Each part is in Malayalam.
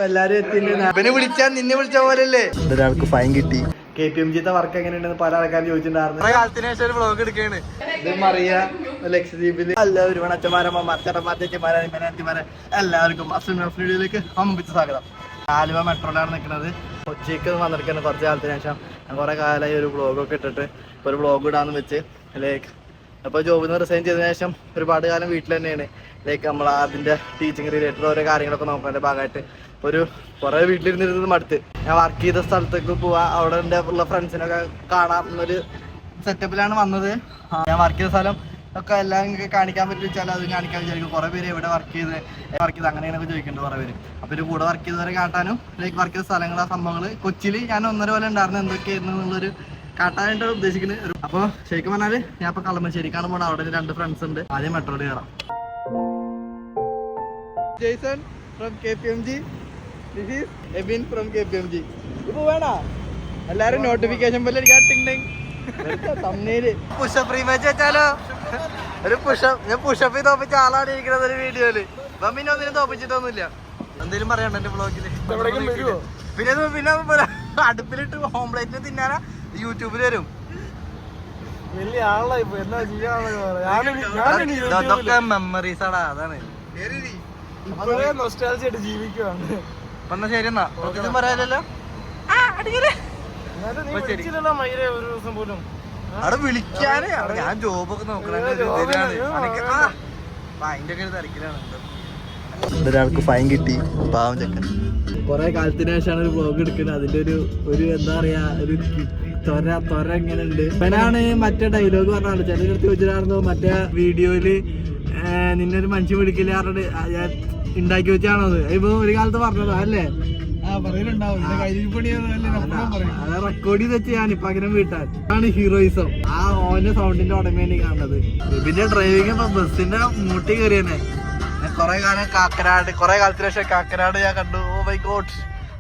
എല്ലാരും എത്തിനെ വിളിച്ചാ നിന്നെ വിളിച്ച പോലല്ലേ. ഒരാൾക്ക് ഫൈൻ കിട്ടി. KPMG വർക്ക് എങ്ങനെയുണ്ടെന്ന് പല ആൾക്കാരും ചോദിച്ചിട്ടുണ്ടായിരുന്നു. കാലത്തിന് ശേഷം ഒരു വ്ളോഗ് എടുക്കുകയാണ്. ഇത് മറിയ ലക്ഷദ്വീപില് എല്ലാവരും അച്ഛന്മാരമ്മമാർ ചേട്ടന്മാർ ചേച്ചിമാരെ എല്ലാവർക്കും വീഡിയോയിലേക്ക് അമ്പിച്ച സ്വാഗതം. ആലുവ മെട്രോയിലാണ് നിൽക്കുന്നത്. കൊച്ചിക്ക് വന്നിരിക്കുന്നത് കുറച്ച് കാലത്തിന് ശേഷം. ഞാൻ കുറെ കാലമായി ഒരു വ്ളോഗൊക്കെ ഇട്ടിട്ട് ഇപ്പോൾ ഒരു വ്ളോഗ് ഇടാന്ന് വെച്ച് ലൈക്ക് അപ്പോൾ ജോബിൽ നിന്ന് റിസൈൻ ചെയ്തതിനു ശേഷം ഒരുപാട് കാലം വീട്ടിൽ തന്നെയാണ്. ലൈക്ക് നമ്മൾ അതിൻ്റെ ടീച്ചിങ് റിലേറ്റഡ് ഓരോ കാര്യങ്ങളൊക്കെ നോക്കുന്നതിൻ്റെ ഭാഗമായിട്ട് ഒരു കുറേ വീട്ടിലിരുന്നിരുന്നത് മടുത്ത് ഞാൻ വർക്ക് ചെയ്ത സ്ഥലത്തേക്ക് പോവാ, അവിടെ എൻ്റെ ഉള്ള ഫ്രണ്ട്സിനൊക്കെ കാണാം എന്നൊരു സെറ്റപ്പിലാണ് വന്നത്. ഞാൻ വർക്ക് ചെയ്ത സ്ഥലം ഒക്കെ എല്ലാം കാണിക്കാൻ പറ്റും അത് കാണിക്കാൻ വിചാരിക്കും. കുറേ പേര് എവിടെ വർക്ക് ചെയ്ത് അങ്ങനെയൊക്കെ ചോദിക്കുന്നുണ്ട് കുറേ പേര്. അപ്പോൾ ഒരു കൂടെ വർക്ക് ചെയ്തവരെ കാട്ടാനും ലൈക്ക് വർക്ക് ചെയ്ത സ്ഥലങ്ങൾ ആ സംഭവങ്ങൾ കൊച്ചിയിൽ ഞാൻ 1.5 കൊല്ലം ഉണ്ടായിരുന്നു എന്തൊക്കെയായിരുന്നു എന്നുള്ളൊരു കാട്ടാനായിട്ട് ഉദ്ദേശിക്കുന്നത്. അപ്പോൾ ശരിക്കും പറഞ്ഞാൽ ഞാൻ ഇപ്പോൾ കളമശ്ശേരിക്കാണ് പോകണം. അവിടെ 2 ഫ്രണ്ട്സ് ഉണ്ട്. ആദ്യം മെട്രോയിൽ കയറാം. Jason from KPMG. This is Abin from KPMG. ഇപ്പോൾ വേണോ എല്ലാവരും നോട്ടിഫിക്കേഷൻ പോലെ പുഷപ്പ് റീമാച്ച് വെച്ചാലോ? ഒരു പുഷപ്പ് ഞാൻ പുഷപ്പ് തോപ്പിച്ച ആളാണ് ഇരിക്കുന്നത് ഒരു വീഡിയോയില്. അപ്പം പിന്നെ ഒന്നിനും തോപ്പിച്ചിട്ടൊന്നുമില്ല. എന്തെങ്കിലും പറയാണ്ട് എന്റെ വ്ളോഗില്. പിന്നെ അടുപ്പിലിട്ട് ഹോംപ്ലേറ്റിന് തിന്നാനാ യൂട്യൂബിൽ വരും. ഇതൊക്കെ മെമ്മറീസ് ആടാ. അതാണ് ജീവിക്കുവാണ്. എന്നാ ശരി എന്നാ പ്രത്യേകം പറയാലല്ലോ. അവിടെ വിളിക്കാന് ഞാൻ ജോബൊക്കെ നോക്കണ അതിന്റെ ഒക്കെ തിരക്കിലാണ്. ഒരാൾക്ക് ഫൈൻ കിട്ടി. പാവം ചെക്കൻ കുറെ കാലത്തിന് ശേഷമാണ് ഒരു വ്ളോഗ് എടുക്കുന്നത്. അതിന്റെ ഒരു എന്താ പറയാ ഒരു തൊര ഇങ്ങനെ ഉണ്ട്. ഇവനാണ് മറ്റേ ഡയലോഗ് പറഞ്ഞാണ് ചില അടുത്ത് ചോദിച്ചിട്ടായിരുന്നു മറ്റേ വീഡിയോയില് നിന്നൊരു മനുഷ്യൻ വിളിക്കില്ല പറഞ്ഞിട്ട് ഉണ്ടാക്കി വെച്ചാണോ അത്. ഇപ്പൊ ഒരു കാലത്ത് പറഞ്ഞതാ അല്ലേ? അത് റെക്കോർഡ് ചെയ്ത് വെച്ച് ഞാനിപ്പോ അങ്ങനെ വീട്ടാൻ ആണ് ഹീറോയിസം. ആ ഓന്റെ സൗണ്ടിന്റെ ഉടമയാണ് കാണുന്നത്. ഇതിന്റെ ഡ്രൈവിംഗ് ഇപ്പൊ ബസ്സിന്റെ മൂട്ടി കയറിയെന്നെ. കുറെ കാലത്തിന് ശേഷം കാക്കനാട് ഞാൻ കണ്ടു. Oh my God.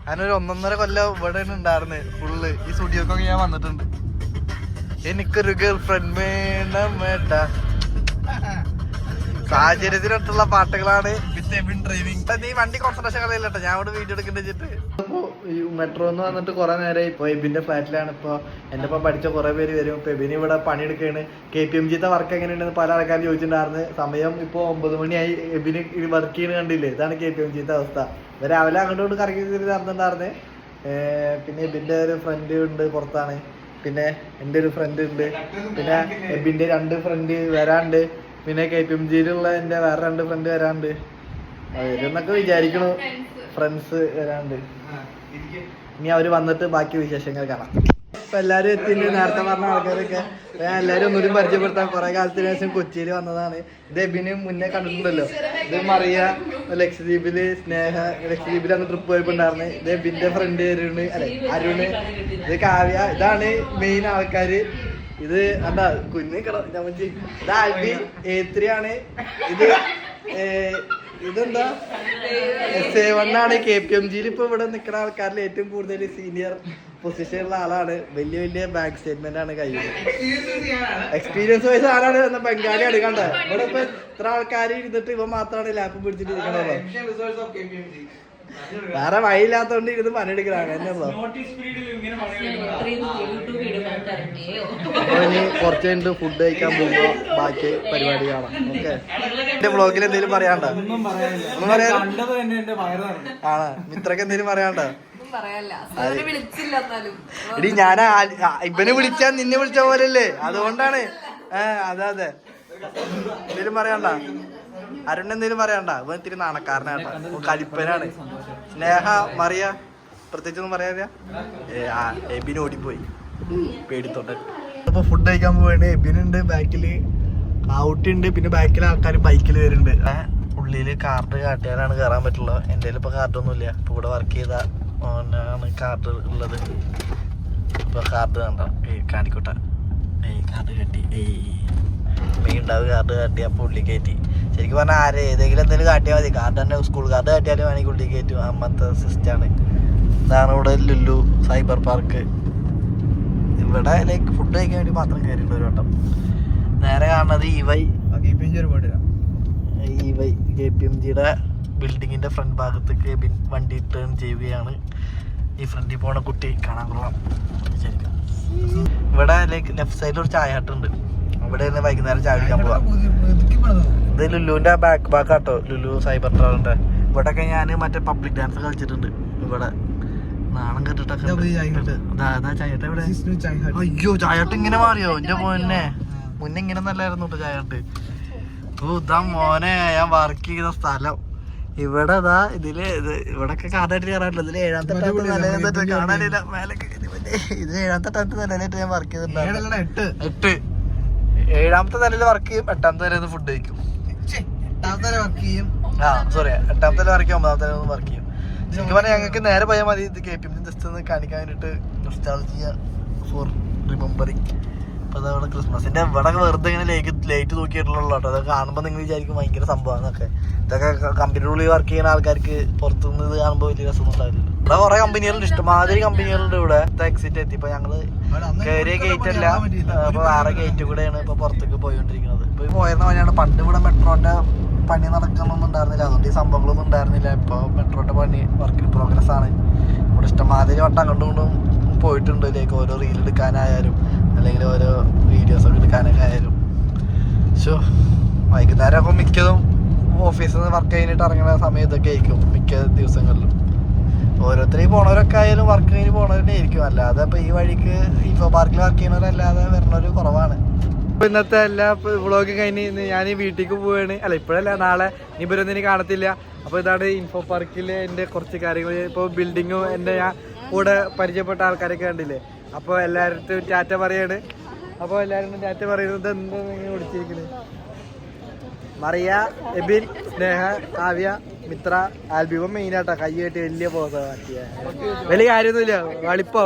ഞാനൊരു 1.5 കൊല്ലം ഇവിടെ ഉണ്ടായിരുന്നു ഫുള്ള്. ഈ സ്റ്റുഡിയോക്കൊക്കെ ഞാൻ വന്നിട്ടുണ്ട്. എനിക്കൊരു ഗേൾ ഫ്രണ്ട് വേണം വേണ്ട സാഹചര്യത്തിനൊട്ടുള്ള പാട്ടുകളാണ് വിത്ത് എബിൻ ഡ്രൈവിംഗ്. നീ വണ്ടി കോൺസെൻട്രേഷൻ കളയില്ലട്ടോ. ഞാൻ ഇവിടെ വീഡിയോ എടുക്കേണ്ടിട്ട് മെട്രോ എന്ന് വന്നിട്ട് കുറെ നേരം ഇപ്പൊ എബിന്റെ ഫ്ലാറ്റിലാണ്. ഇപ്പൊ എന്റെ ഒപ്പം പഠിച്ച കുറെ പേര് വരും. ഇപ്പൊ എബിന് ഇവിടെ പണിയെടുക്കുകയാണ്. KPMG വർക്ക് എങ്ങനെയുണ്ടെന്ന് പല ആൾക്കാരും ചോദിച്ചിട്ടുണ്ടായിരുന്നു. സമയം ഇപ്പൊ 9 മണിയായി. എബിന് വർക്ക് ചെയ്യുന്ന കണ്ടില്ലേ? ഇതാണ് KPMG അവസ്ഥ. രാവിലെ അങ്ങോട്ട് കറക്കി നടന്നിട്ടുണ്ടായിരുന്നേ. പിന്നെ എബിന്റെ ഒരു ഫ്രണ്ട് ഉണ്ട് പുറത്താണ്. പിന്നെ എൻ്റെ ഒരു ഫ്രണ്ട് ഉണ്ട്. പിന്നെ എബിന്റെ 2 ഫ്രണ്ട് വരാണ്ട്. പിന്നെ KPMGയിലുള്ള എൻ്റെ വേറെ 2 ഫ്രണ്ട് വരാണ്ട്. അവരെന്നൊക്കെ വിചാരിക്കണു. ഫ്രണ്ട്സ് വരാണ്ട്. ഇനി അവര് വന്നിട്ട് ബാക്കി വിശേഷങ്ങൾ കാണാം. ഇപ്പൊ എല്ലാരും എത്തിണ്ട്. നേരത്തെ പറഞ്ഞ ആൾക്കാരൊക്കെ ഞാൻ എല്ലാരും ഒന്നുകൂടി പരിചയപ്പെടുത്താൻ. കുറെ കാലത്തിന് ശേഷം കൊച്ചിയിൽ വന്നതാണ്. ഇത് എബിന് മുന്നേ കണ്ടിട്ടുണ്ടല്ലോ. ഇത് മറിയ ലക്ഷദ്വീപില് സ്നേഹ ലക്ഷദ്വീപിൽ അന്ന് ട്രിപ്പ് പോയപ്പോണ്ടായിരുന്നു. ഇത് എബിന്റെ ഫ്രണ്ട് അരുണ്. ഇത് കാവ്യ. ഇതാണ് മെയിൻ ആൾക്കാര്. ഇത് എന്താ കുഞ്ഞ് ചമഞ്ചി. ഇത് ആൽബി A3 ആണ്. ഇതെന്താ SA1 ആണ്. KPMGയിൽ ഇപ്പൊ ഇവിടെ നിൽക്കുന്ന ആൾക്കാരിൽ ഏറ്റവും കൂടുതൽ സീനിയർ പൊസിഷനുള്ള ആളാണ്. വലിയ ബാങ്ക് സ്റ്റേറ്റ്മെന്റ് ആണ് കയ്യിൽ. എക്സ്പീരിയൻസ് വൈസ് ആളാണ്. എന്ന ബംഗാളിയാണ്. കണ്ട ഇവിടെ ഇപ്പൊ ഇത്ര ആൾക്കാർ ഇരുന്നിട്ട് ഇവ മാത്രമാണ് ലാപ്പ് പിടിച്ചിട്ട് ഇരിക്കണല്ലോ. വേറെ വഴിയില്ലാത്തോണ്ട് ഇരുന്ന് പണിയെടുക്കലാണ് എന്നല്ലോ. ഇനി കുറച്ച് കഴിഞ്ഞിട്ട് ഫുഡ് കഴിക്കാൻ പോകുമ്പോ ബാക്കി പരിപാടി കാണാം. ഓക്കെ. എന്റെ വ്ളോഗിൽ എന്തെങ്കിലും പറയാണ്ടോ? ഒന്നും പറയാ. ആണ് മിത്രക്ക് എന്തെങ്കിലും പറയാണ്ടോ? ഇനി ഞാൻ ഇവന് വിളിച്ചാ നിന്നെ വിളിച്ച പോലല്ലേ? അതുകൊണ്ടാണ്. അതെ എന്തേലും പറയാണ്ട? അരുൺ എന്തേലും പറയാണ്ട? ഇവൻ ഇത്തിരി നാണക്കാരനാട്ടാ. കലിപ്പനാണ്. സ്നേഹ മറിയ പ്രത്യേകിച്ചൊന്നും പറയാറില്ല. എബിന് ഓടിപ്പോയി പേടിത്തോട്ടെ. ഇപ്പൊ ഫുഡ് കഴിക്കാൻ പോവാണ്. എബിനുണ്ട് ബാക്കില്, ഔട്ടുണ്ട്. പിന്നെ ബാക്കിലെ ആൾക്കാർ ബൈക്കിൽ വരുന്നുണ്ട്. ഉള്ളില് കാർഡ് കാട്ടിയാലാണ് കയറാൻ പറ്റുള്ളൂ. എൻ്റെ കയ്യിൽ ഇപ്പൊ കാർഡൊന്നുമില്ല. ഇപ്പൊ ഇവിടെ വർക്ക് ചെയ്ത ആണ് കാർഡ് ഉള്ളത്. ഇപ്പൊ കാർഡ് കണ്ടോ? കാണിക്കോട്ടെ. കാർഡ് കെട്ടി. മെയിൻണ്ടാവും കാർഡ് കാട്ടി. അപ്പൊ ഉള്ളി കയറ്റി. ശരിക്കും പറഞ്ഞാൽ ഏതെങ്കിലും എന്തെങ്കിലും കാട്ടിയാൽ മതി. കാർഡ് തന്നെ സ്കൂൾ കാർഡ് കാട്ടിയാലും വേണമെങ്കിൽ ഉള്ളി കയറ്റും. അമ്മത്തെ സിസ്റ്റാണ്. ഇതാണ് ഇവിടെ ലുലു സൈബർ പാർക്ക്. ഇവിടെ ലൈക്ക് ഫുഡ് കഴിക്കാൻ വേണ്ടി മാത്രം കയറിയിട്ടുണ്ട് ഒരു വട്ടം. നേരെ കാണുന്നത് KPMGയുടെ ബിൽഡിങ്ങിന്റെ ഫ്രണ്ട് ഭാഗത്തേക്ക് വണ്ടി ടേൺ ചെയ്യുകയാണ്. ഈ ഫ്രണ്ടിൽ പോണ കുട്ടി കാണാൻ കൊള്ളാം. ഇവിടെ ലെഫ്റ്റ് സൈഡിൽ ഒരു ചായ ഹട്ടുണ്ട്. അവിടെ നിന്ന് വൈകുന്നേരം ചായ കുടിക്കാൻ പോവാം. ഇത് ലുലുവിന്റെ ബാക്ക് ഭാഗാട്ടോ, ലുലു സൈബർ ടവറിന്റെ. ഇവിടെയൊക്കെ ഞാൻ മറ്റേ പബ്ലിക് ഡാൻസ് കളിച്ചിട്ടുണ്ട്. ഇവിടെ നാണം കെട്ടിട്ടൊക്കെ. അയ്യോ ചായട്ട് ഇങ്ങനെ മാറിയോ എന്റെ മോനെ? മുന്നേ ഇങ്ങനെ നല്ലായിരുന്നു കേട്ടോ ചായട്ട്. ഇതാ മോനെ ഞാൻ വർക്ക് ചെയ്ത സ്ഥലം. ഇവിടെ ഇതാ ഇതില് ഇവിടൊക്കെ കാതായിട്ട് കയറാറില്ല. ഇതില് 7ാമത്തെ നിലയിലിട്ട് കാണാനില്ല. മേലൊക്കെ ഇത് 7ാമത്തെ നിലയിലിട്ട് ഞാൻ വർക്ക് ചെയ്തിട്ടുണ്ടായിരുന്നു. 8 7ാമത്തെ നിലയിൽ വർക്ക് ചെയ്യും, 8ാമത്തെ നിലയിൽ ഫുഡ് കഴിക്കും. 8ാമത്തെ നില വർക്ക് ചെയ്യും. 8ാമത്തെ നില വർക്ക് ചെയ്യും, 9ാമത്തെ നില വർക്ക് ചെയ്യും. ശരിക്കും പറഞ്ഞാൽ ഞങ്ങൾക്ക് നേരെ പോയാൽ മതി. ഇത് KPM ജസ്റ്റ് ഒന്ന് കാണിക്കാൻ വേണ്ടിട്ട് നൊസ്റ്റാൾജിയ ഫോർ റിമെമ്പറിങ്. അപ്പൊ അതവിടെ ക്രിസ്മസിന്റെ ഇവിടെ വെറുതെ ഇങ്ങനെ ലൈറ്റ് തൂക്കിയിട്ടുള്ളൂ കേട്ടോ. അതൊക്കെ കാണുമ്പോൾ നിങ്ങൾ വിചാരിക്കും ഭയങ്കര സംഭവമാണെന്നൊക്കെ. ഇതൊക്കെ കമ്പനിയുടെ വർക്ക് ചെയ്യുന്ന ആൾക്കാർക്ക് പുറത്തുനിന്ന് ഇത് കാണുമ്പോൾ വലിയ രസമൊന്നും ഉണ്ടാവില്ല. ഇവിടെ കുറെ കമ്പനികളുണ്ട്, ഇഷ്ടമാതിരി കമ്പനികളുണ്ട്. ഇവിടെ എക്സിറ്റ് എത്തി. ഇപ്പൊ ഞങ്ങള് കയറിയ ഗേറ്റ് അല്ല, ഇപ്പൊ വേറെ ഗേറ്റ് കൂടെയാണ് ഇപ്പൊ പുറത്തേക്ക് പോയിക്കൊണ്ടിരിക്കുന്നത്. ഇപ്പൊ പോയിരുന്ന വഴിയാണ്. പണ്ട് ഇവിടെ മെട്രോന്റെ പണി നടക്കുന്നൊന്നും ഉണ്ടായിരുന്നില്ല, അതുകൊണ്ട് ഈ സംഭവങ്ങളൊന്നും ഉണ്ടായിരുന്നില്ല. ഇപ്പൊ മെട്രോന്റെ പണി വർക്കിൽ പ്രോഗ്രസ് ആണ്. ഇവിടെ ഇഷ്ടമാതിരി വട്ടം കൊണ്ടുകൊണ്ടും പോയിട്ടുണ്ട്. ഇതിലേക്ക് ഓരോ റീൽ എടുക്കാനായാലും അല്ലെങ്കിൽ ഓരോ വീഡിയോസ് ഒക്കെ എടുക്കാനൊക്കെ ആയാലും. വൈകുന്നേരം ഒക്കെ മിക്കതും ഓഫീസിൽ നിന്ന് വർക്ക് കഴിഞ്ഞിട്ട് ഇറങ്ങുന്ന സമയത്തൊക്കെ ആയിരിക്കും മിക്ക ദിവസങ്ങളിലും. ഓരോരുത്തരും പോണവരൊക്കെ ആയാലും വർക്ക് കഴിഞ്ഞ് പോണവരുടെ ആയിരിക്കും. അല്ലാതെ ഇപ്പൊ ഈ വഴിക്ക് ഇൻഫോ പാർക്കിൽ വർക്ക് ചെയ്യുന്നവരല്ലാതെ വരുന്നവര് കുറവാണ്. ഇന്നത്തെ എല്ലാ വ്ളോഗ് കഴിഞ്ഞ് ഞാൻ ഈ വീട്ടിലേക്ക് പോവാണ്. അല്ല ഇപ്പോഴല്ല, നാളെ ഇവരൊന്നും ഇനി കാണത്തില്ല. അപ്പൊ ഇതാണ് ഇൻഫോ പാർക്കിലെ എൻ്റെ കുറച്ച് കാര്യങ്ങൾ. ഇപ്പോൾ ബിൽഡിങ്ങും എൻ്റെ ഞാൻ കൂടെ പരിചയപ്പെട്ട ആൾക്കാരൊക്കെ കണ്ടില്ലേ. അപ്പോൾ എല്ലാവരും ടാറ്റ പറയാണ്. അപ്പോൾ എല്ലാവരും ടാറ്റ പറയുന്നത് എന്താ നിങ്ങൾ വിളിച്ചിരിക്കുന്നത്? മറിയ, എബിൻ, സ്നേഹ, കാവ്യ, മിത്ര, ആൽബിമ മെയിനാട്ടാ. കൈ കെട്ടി വലിയ പോസ വലിയ കാര്യമൊന്നുമില്ല. വളിപ്പാ